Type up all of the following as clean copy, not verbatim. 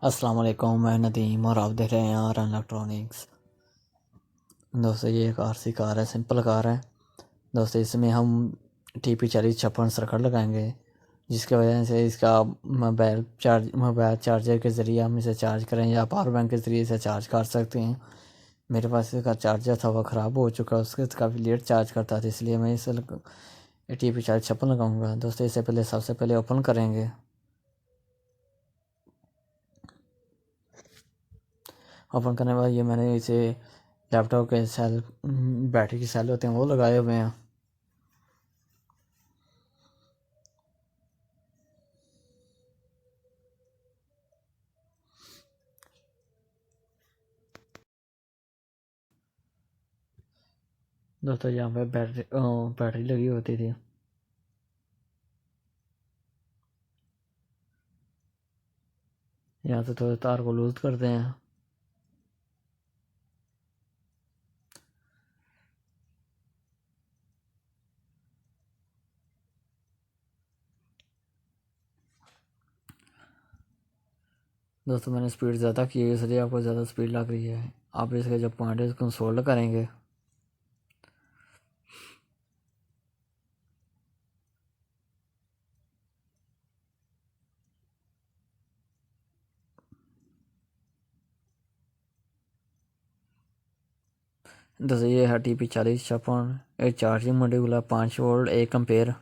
अस्सलाम वालेकुम, मैं नदीम और आप देख रहे हैं आर इलेक्ट्रॉनिक्स। दोस्तों ये एक आरसी कार है, सिंपल कार है। दोस्तों इसमें हम TP4056 सर्किट लगाएंगे, जिसकी वजह से इसका मोबाइल चार्जर के ज़रिए हम इसे चार्ज करें या पावर बैंक के ज़रिए इसे चार्ज कर सकते हैं। मेरे पास इसका चार्जर था, वह ख़राब हो चुका, उसके काफ़ी लेट चार्ज करता था, इसलिए मैं इसे TP4056 लगाऊंगा। दोस्तों इससे पहले सबसे पहले ओपन करेंगे। ओपन करने के बाद ये मैंने इसे लैपटॉप के सेल बैटरी की सेल होते हैं वो लगाए हुए हैं। दोस्तों यहाँ पे बैटरी लगी होती थी। यहाँ से थोड़े तार को लूज करते हैं। दोस्तों मैंने स्पीड ज़्यादा की है, इसलिए आपको ज़्यादा स्पीड लग रही है। आप इसके जब पॉइंट है इसको सोल्ड करेंगे। दोस्तों ये है TP4056, एक चार्जिंग मॉड्यूल है, 5 वोल्ट 1 एम्पेयर।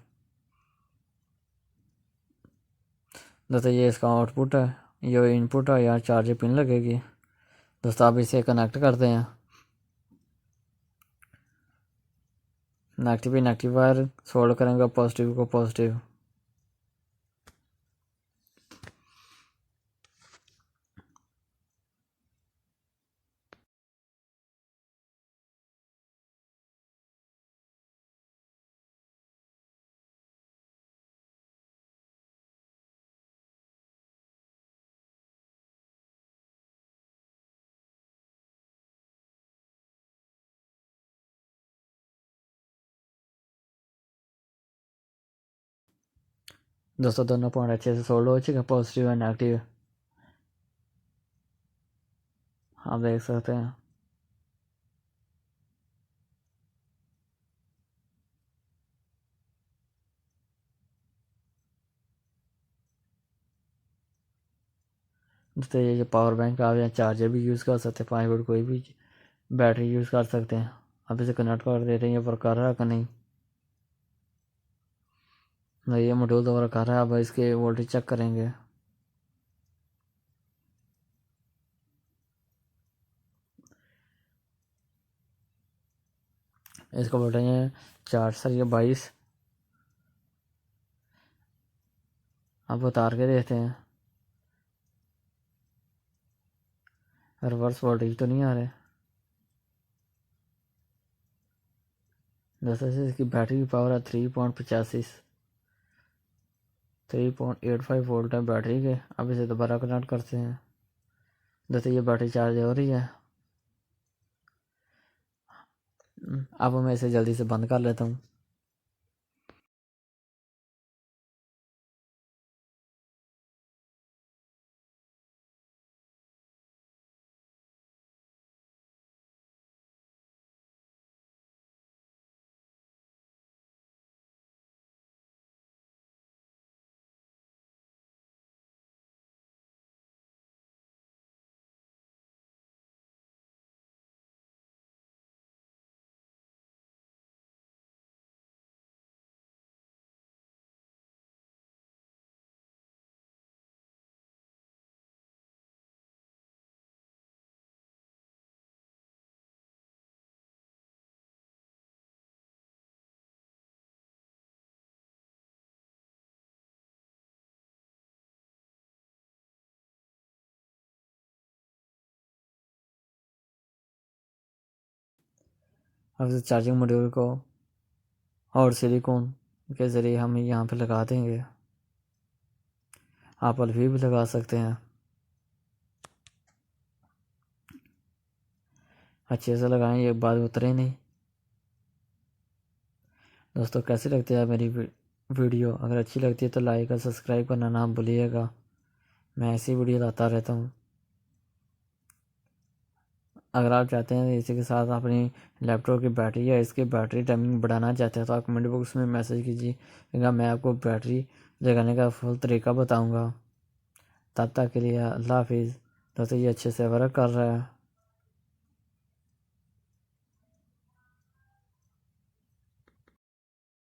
दोस्तों ये इसका आउटपुट है, ये इनपुट है, यहाँ चार्जर पिन लगेगी। दोस्तों आप इसे कनेक्ट करते हैं। नेगेटिव वायर सोल्ड करेंगे, पॉजिटिव को पॉजिटिव। दोस्तों दोनों पॉइंट अच्छे से सोल्ड हो चुके हैं, पॉजिटिव और नेगेटिव, आप देख सकते हैं। दोस्तों ये जो पावर बैंक आप यहाँ चार्जर भी यूज़ कर सकते हैं, 5 वोल्ट कोई भी बैटरी यूज़ कर सकते हैं। अब इसे कनेक्ट कर दे रहे हैं, ये वर्क कर रहा है कि नहीं। ये मॉड्यूल तो वर्क कर रहा है, अब इसके वोल्टेज चेक करेंगे। इसका वोल्टेज है 4 सर ये 22। अब उतार के देखते हैं, रिवर्स वोल्टेज तो नहीं आ रहे। दोस्तों से इसकी बैटरी की पावर है 3.85, 3.85 वोल्ट है बैटरी के। अब इसे दोबारा कनेक्ट करते हैं। दोस्तों ये बैटरी चार्ज हो रही है। अब मैं इसे जल्दी से बंद कर लेता हूँ। अब इस चार्जिंग मॉड्यूल को और सिलिकॉन के ज़रिए हम यहाँ पे लगा देंगे। आप अल्फी भी लगा सकते हैं। अच्छे से लगाएं, ये बाद उतरे नहीं। दोस्तों कैसी लगती है मेरी वीडियो? अगर अच्छी लगती है तो लाइक और सब्सक्राइब करना ना भूलिएगा। मैं ऐसी वीडियो लाता रहता हूँ। अगर आप चाहते हैं इसी के साथ अपनी लैपटॉप की बैटरी या इसकी बैटरी टाइमिंग बढ़ाना चाहते हैं तो आप कमेंट बॉक्स में मैसेज कीजिएगा, मैं आपको बैटरी लगाने का फुल तरीका बताऊंगा। तब तक के लिए अल्लाह हाफिज़। दोस्तों ये अच्छे से वर्क कर रहा है।